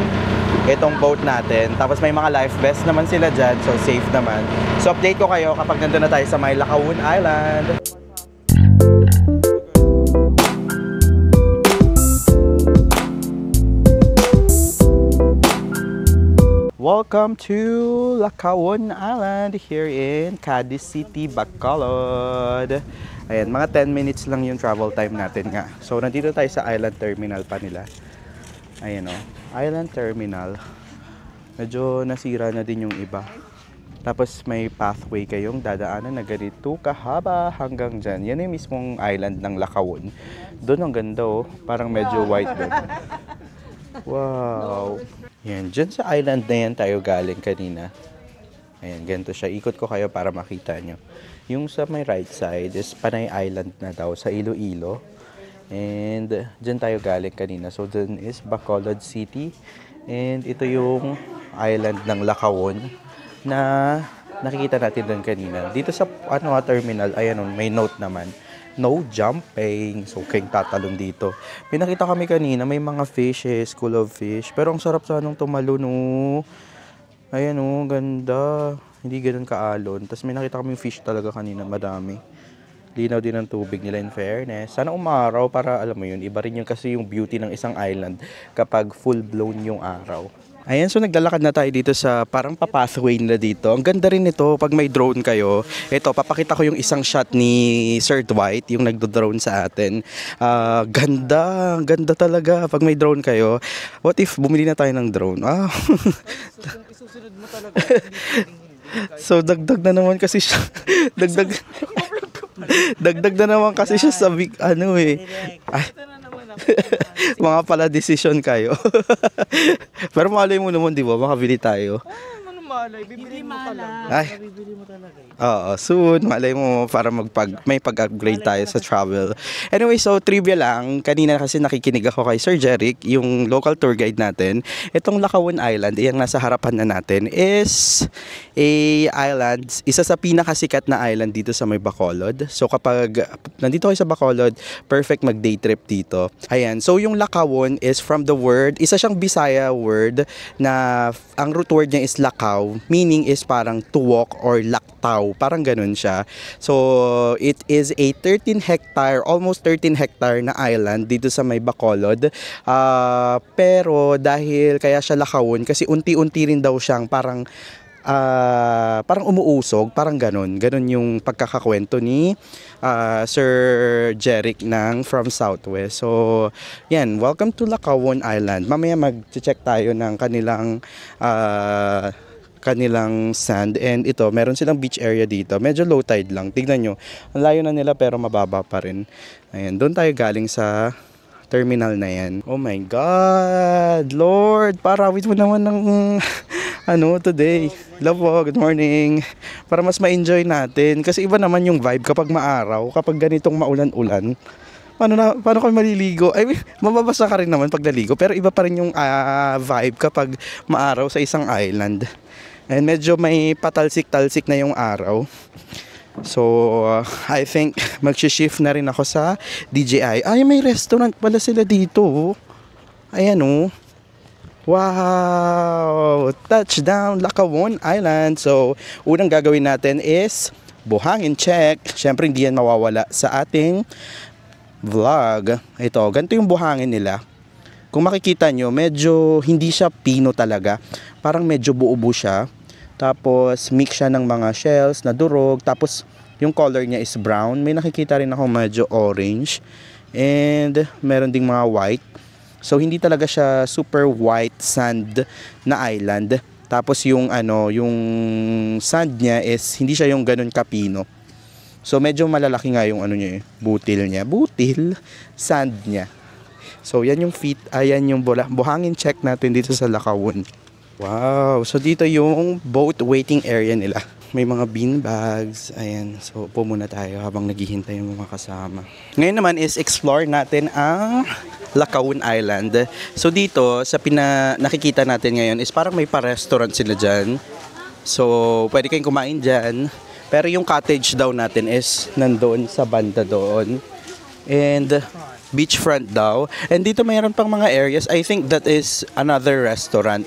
itong boat natin. Tapos may mga life vest naman sila dyan. So safe naman. So update ko kayo kapag nandun na tayo sa may Lacawon Island. Welcome to Lacawon Island here in Cadiz City, Bacolod. Ayan, mga 10 minutes lang yung travel time natin nga. So, nandito tayo sa Island Terminal pa nila. Ayan o, Island Terminal. Medyo nasira na din yung iba. Tapos may pathway kayong dadaanan na ganito kahaba hanggang dyan. Yan yung mismong island ng Lacawon. Doon ang ganda o, parang medyo white doon. Wow! Yan, dyan sa island na yan tayo galing kanina. Ayan, ganito siya. Ikot ko kayo para makita nyo. Yung sa may right side is Panay Island na daw sa Iloilo. And dyan tayo galing kanina. So, dyan is Bacolod City. And ito yung island ng Lacawon na nakikita natin doon kanina. Dito sa terminal, ayan, may note naman. No jumping. So, kayong tatalon dito. May nakita kami kanina, may mga fishes, school of fish. Pero ang sarap sanang tumalon, no. Ayan, no, ganda. Hindi ganun kaalon. Tapos may nakita kaming fish talaga kanina, madami. Linaw din ang tubig nila, in fairness. Sana umaraw para, alam mo yun, iba rin yun kasi yung beauty ng isang island kapag full-blown yung araw. Ayan, so naglalakad na tayo dito sa parang papathway nila dito. Ang ganda rin nito pag may drone kayo. Ito, papakita ko yung isang shot ni Sir Dwight, yung nagdo-drone sa atin. Ganda talaga pag may drone kayo. What if bumili na tayo ng drone? Isusunod mo talaga. So dagdag na naman kasi siya. Dagdag na naman kasi siya sa big, ano eh. Ay, Ito na naman ako. mga pala decision kayo. Pero malay mo naman, di ba? Makabili tayo. Ano malay? Bibili mo talaga. Ay. Bibili mo talaga. Oo, soon. Malay mo para may pag-upgrade tayo sa travel. Anyway, so trivia lang. Kanina kasi nakikinig ako kay Sir Jeric, yung local tour guide natin. Itong Lacaon Island, yung nasa harapan na natin, is a island, isa sa pinakasikat na island dito sa may Bacolod. So kapag nandito kayo sa Bacolod, perfect mag-day trip dito. Ayan, so yung Lacaon is from the word, isa siyang Bisaya word na ang root word niya is lakaw, meaning is parang to walk or laktaw. Parang ganun siya. So, it is a 13 hectare, almost 13 hectare na island dito sa may Bacolod. Pero dahil kaya siya Lacaon, kasi unti-unti rin daw siyang parang umuusog, parang ganun. Ganun yung pagkakakwento ni Sir Jeric ng From Southwest. So, yan. Welcome to Lacaon Island. Mamaya mag-check tayo ng kanilang sand, and ito, meron silang beach area dito. Medyo low tide lang. Tignan nyo. Ang layo na nila pero mababa pa rin. Ayan, doon tayo galing sa terminal na yan. Oh my God! Lord! Parawit mo naman ng today. Love po, good morning. Para mas ma-enjoy natin. Kasi iba naman yung vibe kapag maaraw, kapag ganitong maulan-ulan. Paano kami maliligo? I mean, mababasa ka rin naman pag naligo, pero iba pa rin yung vibe kapag maaraw sa isang island. And medyo may patalsik-talsik na yung araw. So, I think mag-shift na rin ako sa DJI. Ay, may restaurant pala sila dito. Ayan o. Wow! Touchdown, Lacaon Island. So, unang gagawin natin is buhangin check. Siyempre, hindi yan mawawala sa ating vlog. Ito, ganito yung buhangin nila. Kung makikita nyo, medyo hindi siya pino talaga. Parang medyo buo-buo siya. Tapos, mix siya ng mga shells na durog. Tapos, yung color niya is brown. May nakikita rin ako medyo orange. And, meron ding mga white. So, hindi talaga siya super white sand na island. Tapos, yung sand niya is, hindi siya yung ganun kapino. So, medyo malalaki nga yung butil niya. Butil, sand niya. So, yan yung ayan yung buhangin check natin dito sa Lacaon. Wow! So, dito yung boat waiting area nila. May mga bean bags. Ayan. So, upo muna tayo habang naghihintay yung mga kasama. Ngayon naman is explore natin ang Lacaon Island. So, dito, sa nakikita natin ngayon is parang may pa-restaurant sila dyan. So, pwede kayong kumain dyan. Pero yung cottage daw natin is nandoon sa banda doon. And beachfront daw. And dito mayroon pang mga areas. I think that is another restaurant.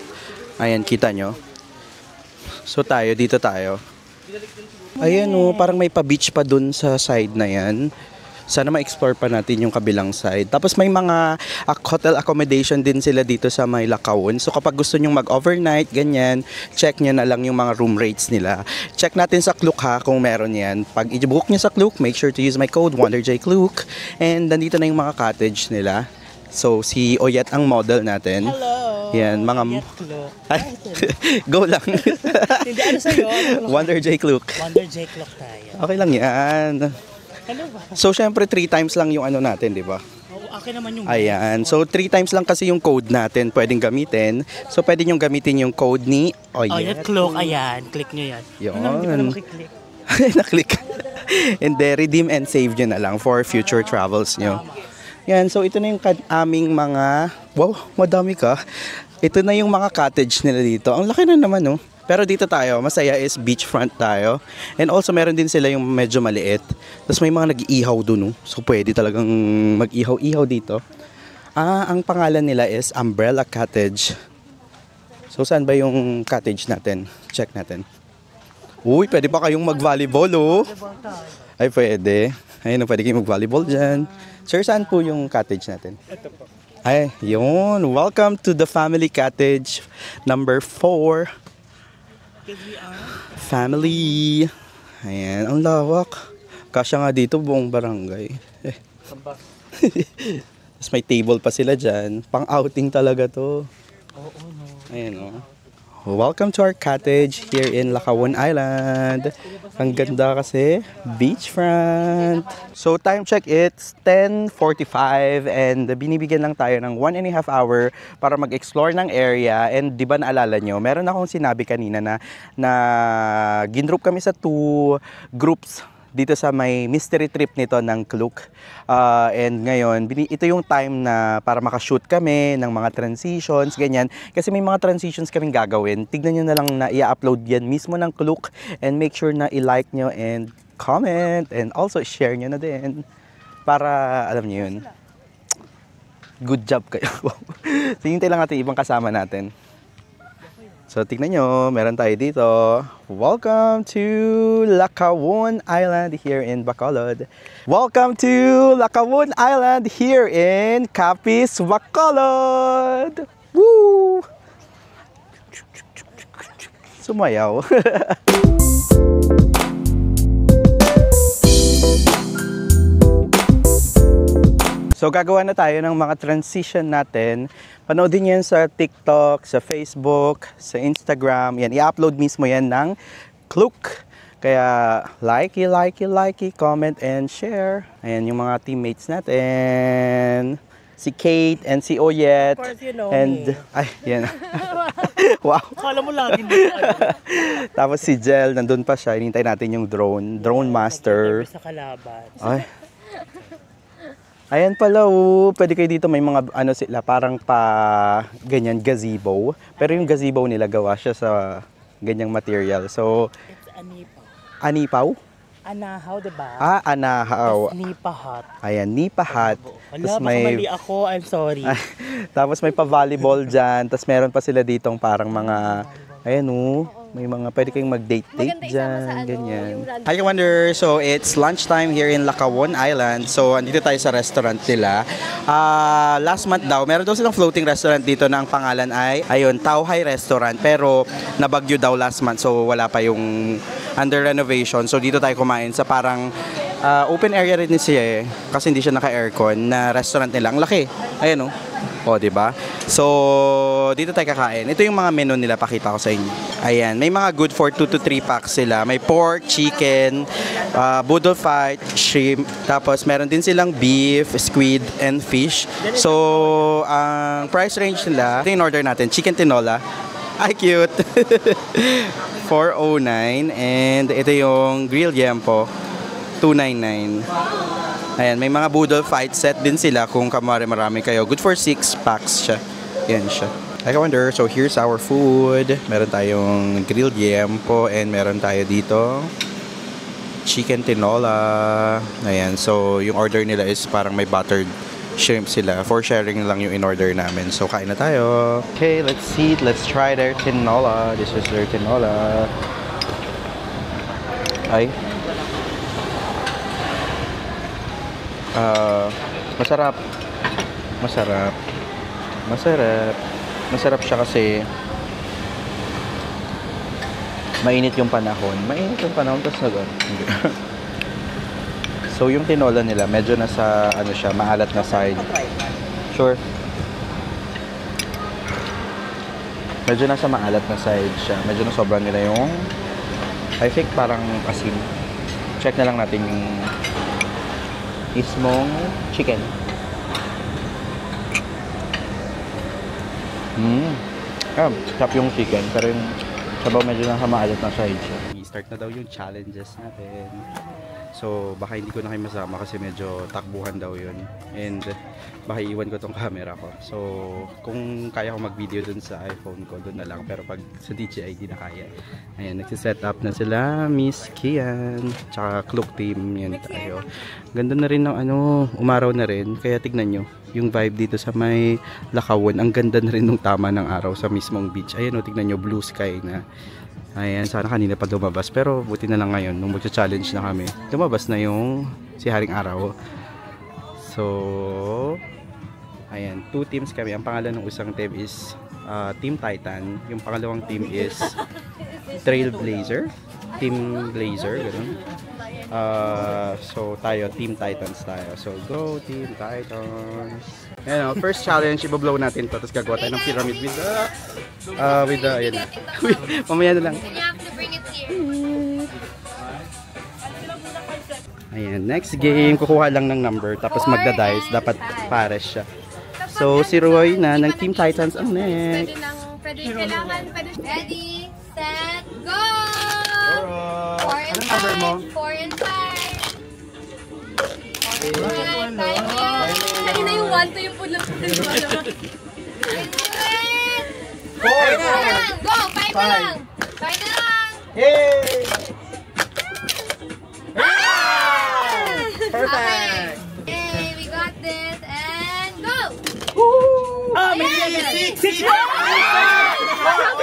Ayan, kita nyo. So dito tayo. Ayan o, parang may pa-beach pa dun sa side na yan. Sana ma-explore pa natin yung kabilang side. Tapos may mga hotel accommodation din sila dito sa may Lacaon. So kapag gusto nyong mag-overnight, ganyan, check nyo na lang yung mga room rates nila. Check natin sa Klook ha kung meron yan. Pag i-book nyo sa Klook, make sure to use my code WonderJKlook. And nandito na yung mga cottage nila. So si Oyet ang model natin. Hello! Yan, mga... Ay, go lang. Hindi, ano sa'yo? WonderJKlook. WonderJKlook tayo. Okay lang yan. Ano ba? So, syempre, 3 times lang yung natin, di ba? Akin naman yung... Ayan. So, 3 times lang kasi yung code natin pwedeng gamitin. So, pwede nyo gamitin yung code ni WonderJKlook. Ayan, click nyo yan. Yun. Hindi pa na makiklik. Na-click. And then, redeem and save nyo na lang for future travels nyo. Yan. So, ito na yung aming mga... Wow, madami ka. Ito na yung mga cottage nila dito. Ang laki na naman, no? Pero dito tayo, masaya is beachfront tayo. And also meron din sila yung medyo maliit. Tapos may mga nag-iihaw dun. So pwede talagang mag-ihaw-ihaw dito. Ang pangalan nila is Umbrella Cottage. So saan ba yung cottage natin? Check natin. Uy, pwede pa kayong mag-volleyball, oh. Ay, pwede. Ayun, pwede kayong mag-volleyball dyan. Sir, saan po yung cottage natin? Ito po. Ay, yun. Welcome to the family cottage number 4. Because we are... Family. Ayan, ang lawak. Kasya nga dito buong barangay. Tapos may table pa sila dyan. Pang-outing talaga to. Oo, no. Ayan o. Welcome to our cottage here in Lacaon Island. Ang ganda kasi, beachfront. So time check, it's 10:45 and binibigyan lang tayo ng 1.5 hour para mag-explore ng area. And di ba naalala nyo, meron akong sinabi kanina na gindrop kami sa 2 groups dito sa may mystery trip nito ng Klook. And ngayon, ito yung time na para makashoot kami ng mga transitions, ganyan. Kasi may mga transitions kaming gagawin. Tignan nyo na lang na i-upload yan mismo ng Klook. And make sure na i-like nyo and comment. And also share nyo na din. Para, alam nyo yun. Good job kayo. So, hintay lang natin ibang kasama natin. So, tignan nyo, meron tayo dito. Welcome to Lacaon Island here in Bacolod. Welcome to Lacaon Island here in Capiz, Bacolod. Woo! Sumayaw. So gagawa na tayo ng mga transition natin. Panoodin nyo yan sa TikTok, sa Facebook, sa Instagram. Yan, i-upload mismo yan ng Klook. Kaya likey, comment and share. Ayan yung mga teammates natin. Si Kate and si Oyet. Of course, you know and, me. Ay, yan. Wow. Kala mo lagi mo. Tapos si Jel, nandun pa siya. Hinintay natin yung drone master. Sa kalaban. Ay. Ayan pala, pwede kayo dito, may mga ano sila, parang pa ganyan gazebo. Pero yung gazebo nila gawa siya sa ganyang material. So, It's anipaw. Anipaw? Anahaw, diba? Ah, anahaw. Nipa hot. Ayan, nipa hot. Wala, baka mali ako. I'm sorry. Tapos may pa-volleyball dyan. Tapos meron pa sila ditong parang mga, ayan may mga pwede kayong mag-date Maganda isama dyan, sa ano, ganyan. yung random. Hi, Wonder. So, it's lunchtime here in Lacaon Island. So, andito tayo sa restaurant nila. Last month daw, meron daw silang floating restaurant dito na ang pangalan ay, ayun, Tauhay Restaurant. Pero, nabagyo daw last month. So, wala pa yung under renovation. So, dito tayo kumain sa parang open area rin siya kasi hindi siya naka-aircon na restaurant nila. Ang laki. Ayan, O, diba? So, dito tayo kakain. Ito yung mga menu nila, pakita ko sa inyo. Ayan, may mga good for 2 to 3 packs sila. May pork, chicken, boodle fight, shrimp. Tapos, meron din silang beef, squid, and fish. So, ang price range nila, ito yung order natin, chicken tinola. Ay, cute! 409. And ito yung grilled yempo, 299. Ayan, may mga boodle fight set din sila kung marami kayo. Good for 6 packs siya. Yan siya. I wonder, so here's our food. Meron tayong grilled yempo and meron tayo dito chicken tinola. Ayan, so yung order nila is parang may buttered shrimp sila. For sharing lang yung in-order namin. So kain na tayo. Okay, let's eat. Let's try their tinola. This is their tinola. Ay. Masarap. Masarap siya kasi mainit yung panahon. Tapos so yung tinola nila medyo nasa ano siya, maalat na side. Sure. Medyo nasa maalat na side siya. Medyo nasobra nila yung I think parang asin. Check na lang natin yung mismong chicken. Sarap yung chicken, pero yung sabaw medyo nasa maalat na side siya. I-start na daw yung challenges natin. So, baka hindi ko na kayo masama kasi medyo takbuhan daw yun. And baka iwan ko tong camera ko. So, kung kaya ko mag-video dun sa iPhone ko, dun na lang. Pero pag sa DJI, di na kaya. Ayan, nagsiset up na sila. Miss Kian, tsaka Klook team. Yan tayo. Ganda na rin ng umaraw na rin. Kaya tignan nyo, yung vibe dito sa may Lacaon. Ang ganda na rin ng tama ng araw sa mismong beach. Ayan o, tignan nyo, blue sky na. Ayan, sana kanina pa lumabas. Pero buti na lang ngayon, nung magcha-challenge na kami, lumabas na yung si Haring Araw. So, Ayan, 2 teams kami. Ang pangalan ng isang team is Team Titan. Yung pangalawang team is Trailblazer. Team Blazer, ganun. So tayo, Team Titans tayo. So go, Team Titans. Ayan, first challenge, ibablow natin to. Tapos gagawa tayo ng pyramid with the, ayun na. Mamaya na lang. You have to bring it here. Ayan, next game, kukuha lang ng number. Tapos magda-dice. Dapat pares siya. So, si Roy na ng Team Titans ang next. Ready, set, go! 4 and number mo? 5. 4 and 5. 4 and 5. Kanina yung 1 to yung pulang. 4 na lang. Go! 5 na lang. 5 na lang. Yay! Perfect! Okay, we got this and go! Ah, may 6! Sabi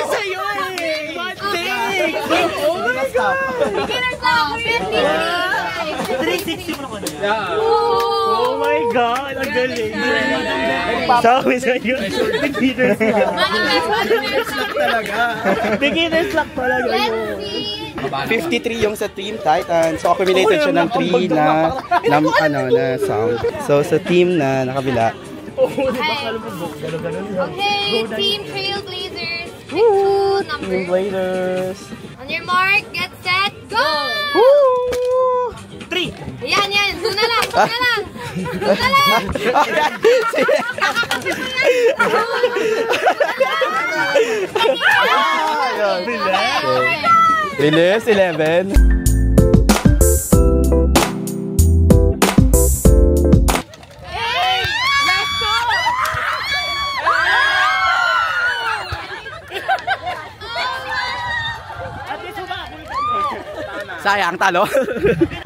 sa'yo eh! One thing! Oh my God! Beginner's luck, 53! 360 mo na Oh my God! Ang galing! Sabi sa'yo, beginner's luck. Beginner's luck talaga Let's yun. see! 53 yung sa Team Titan. So, accumulated siya ng 3 na sound. So, sa team na nakabila, Okay, Team Trailblazers. Pick 2 Team numbers. Blazers. On your mark, get set, go! 3! Yan, yan. 2 na lang, 2 na lang. 2 na lang. Bilis, 11. Sayang, talo.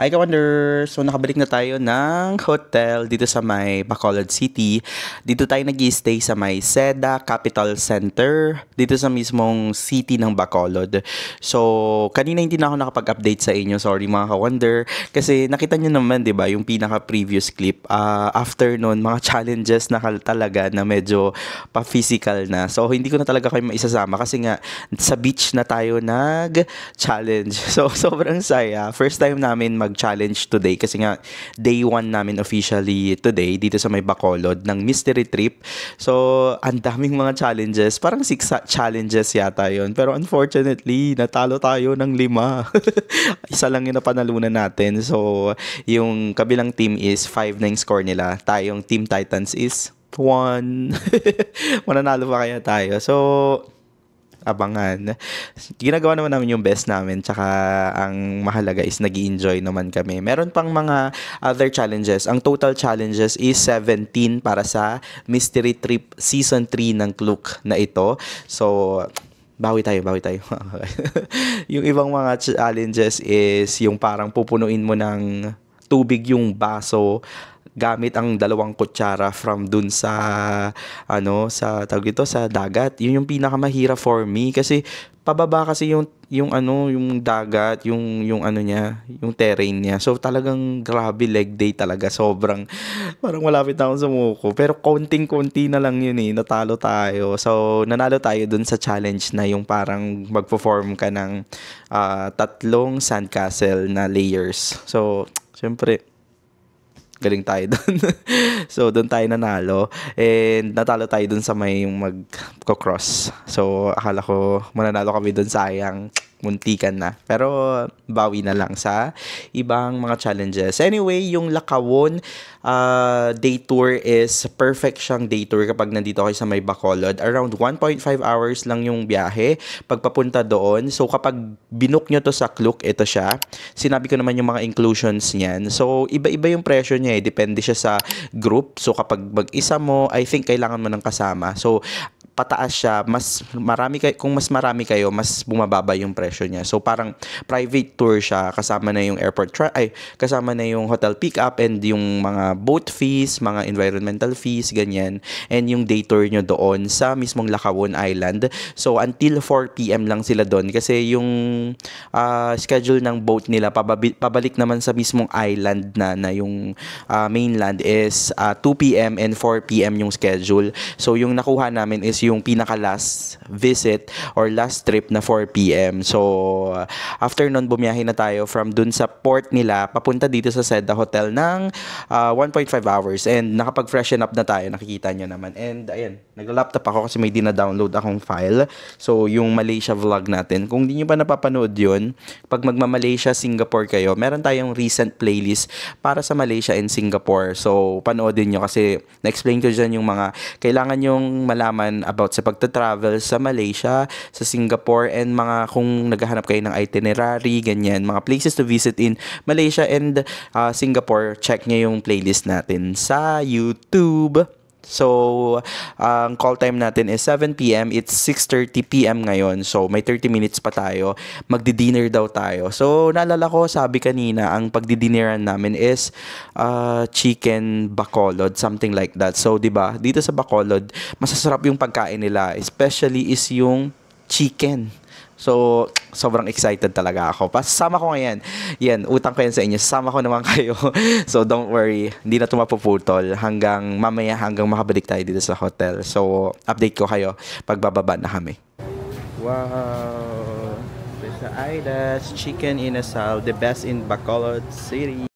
Hi, Ka-Wonder! So, nakabalik na tayo ng hotel dito sa may Bacolod City. Dito tayo nag-i-stay sa may Seda Capital Center, dito sa mismong city ng Bacolod. So, kanina hindi na ako nakapag-update sa inyo. Sorry, mga Ka-Wonder. Kasi nakita nyo naman, di ba, yung pinaka-previous clip. After nun, mga challenges na talaga na medyo pa-physical na. So, hindi ko na talaga kayo maisasama kasi nga, sa beach na tayo nag-challenge. So, sobrang saya. First time namin mag-challenge today kasi nga day 1 namin officially today dito sa may Bacolod ng mystery trip. So, ang daming mga challenges. Parang 6 challenges yata yun. Pero unfortunately, natalo tayo ng 5. Isa lang yung napanalunan natin. So, yung kabilang team is 5 na yung score nila. Tayong Team Titans is 1. Mananalo pa kaya tayo. So, abangan. Ginagawa naman namin yung best namin, tsaka ang mahalaga is nag-i-enjoy naman kami. Meron pang mga other challenges. Ang total challenges is 17 para sa Mystery Trip Season 3 ng Klook na ito. So, bawi tayo. Yung ibang mga challenges is yung parang pupunuin mo ng tubig yung baso gamit ang 2 kutsara from dun sa sa tawag ito, sa dagat. Yun yung pinakamahirap for me kasi pababa kasi yung dagat, yung terrain niya. So talagang grabe leg day talaga. Sobrang parang malapit na akong sumuko. Pero konting-konti na lang yun eh. Natalo tayo. So nanalo tayo dun sa challenge na yung parang magpo-form ka ng 3 sandcastle na layers. So syempre galing tayo doon. So, doon tayo nanalo. And natalo tayo doon sa may yung mag-cross. So, akala ko mananalo kami doon, sayang. Muntikan na. Pero, bawi na lang sa ibang mga challenges. Anyway, yung Lakawon day tour is perfect siyang day tour kapag nandito kayo sa may Bacolod. Around 1.5 hours lang yung biyahe pagpapunta doon. So, kapag binook nyo to sa Klook, ito siya. Sinabi ko naman yung mga inclusions niyan. So, iba-iba yung presyo niya eh. Depende siya sa group. So, kapag mag-isa mo, I think kailangan mo ng kasama. So, pataas siya, kung mas marami kayo, mas bumababa yung presyo niya. So parang private tour siya, kasama na yung kasama na yung hotel pick up and yung mga boat fees, mga environmental fees, ganyan. And yung day tour nyo doon sa mismong Lakawon Island. So until 4 PM lang sila doon kasi yung schedule ng boat nila pabalik naman sa mismong island na yung mainland is 2 PM and 4 PM yung schedule. So yung nakuha namin is yung pinaka last visit or last trip na 4 PM. So after nun bumiyahe na tayo from dun sa port nila papunta dito sa Seda Hotel ng 1.5 hours and nakapag-freshen up na tayo, nakikita nyo naman. And ayan, nagla-laptop ako kasi may dina-download akong file. So yung Malaysia vlog natin, kung di nyo pa napapanood yun, pag magma-Malaysia, Singapore kayo, meron tayong recent playlist para sa Malaysia and Singapore. So panoodin nyo kasi na-explain ko dyan yung mga kailangan yung malaman about sa pagta-travel sa Malaysia, sa Singapore, and mga kung naghahanap kayo ng itinerary, ganyan, mga places to visit in Malaysia and Singapore, check nyo yung playlist natin sa YouTube. So, ang call time natin is 7 PM. It's 6:30 PM ngayon. So, may 30 minutes pa tayo. Magdi-dinner daw tayo. So, naalala ko, sabi kanina, ang pagdi-dinneran namin is chicken bacolod, something like that. So, 'di ba? Dito sa Bacolod, masasarap yung pagkain nila, especially is yung chicken. So, sobrang excited talaga ako. Pasama ko ngayon. Yan, utang ko yan sa inyo. Sasama ko naman kayo. So, don't worry. Hindi na ito mapuputol hanggang mamaya, hanggang makabalik tayo dito sa hotel. So, update ko kayo pag bababa na kami. Wow! There's the Aidas Chicken Inasal, the best in Bacolod City.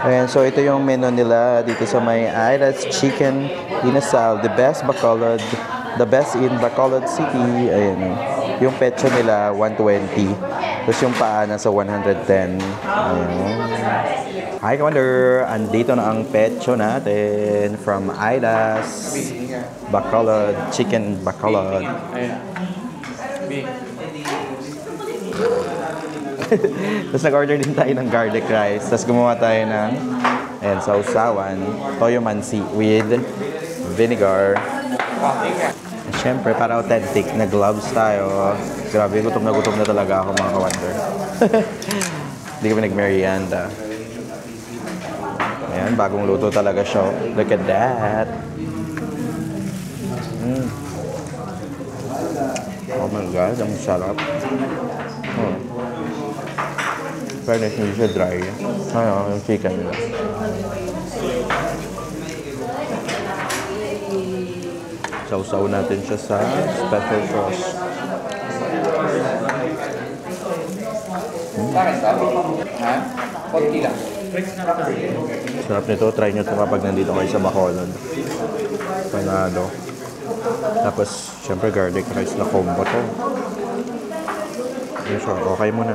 Ayan, so ito yung menu nila dito sa may Aidas Chicken Inasal, the best Bacolod, the best in Bacolod City. Ayan, yung pecho nila 120, tapos yung paa nasa 110. Ayan. Hi Commander, andito na ang pecho natin from Aidas Bacolod, Chicken Bacolod. Tapos nag-order din tayo ng garlic rice. Tapos gumawa tayo ng sausawan, toyo mansi with vinegar. At syempre, para authentic, nag-gloves tayo. Grabe, gutom na talaga ako mga ka-wonder. Hindi kami nag-merienda. Ayan, bagong luto talaga siya. Look at that. Oh my God, ang sarap. Fairness, hindi siya dry. Ano, yung chicken nila. Sausaw natin siya sa special sauce. Sarap nito. Try nyo ito kapag nandito kayo sa Bacolod. Panado. Tapos, syempre garlic rice na combo to. Yun siya. Okay muna.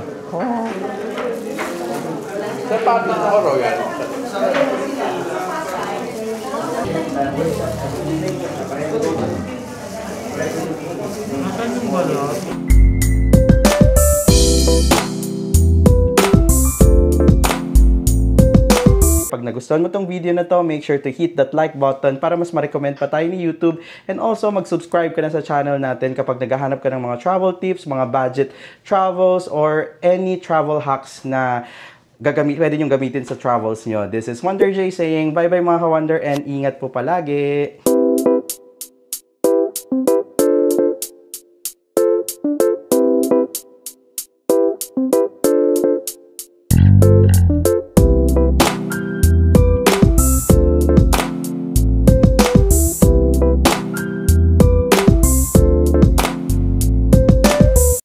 Separat na ako, yan. Nasaan yung balat? Pag nagustuhan mo tong video na to, make sure to hit that like button para mas ma-recommend pa tayo ni YouTube. And also, mag-subscribe ka na sa channel natin kapag naghahanap ka ng mga travel tips, mga budget travels, or any travel hacks na pwede nyo gamitin sa travels nyo. This is Wonder J saying bye-bye mga ka-Wonder and ingat po palagi!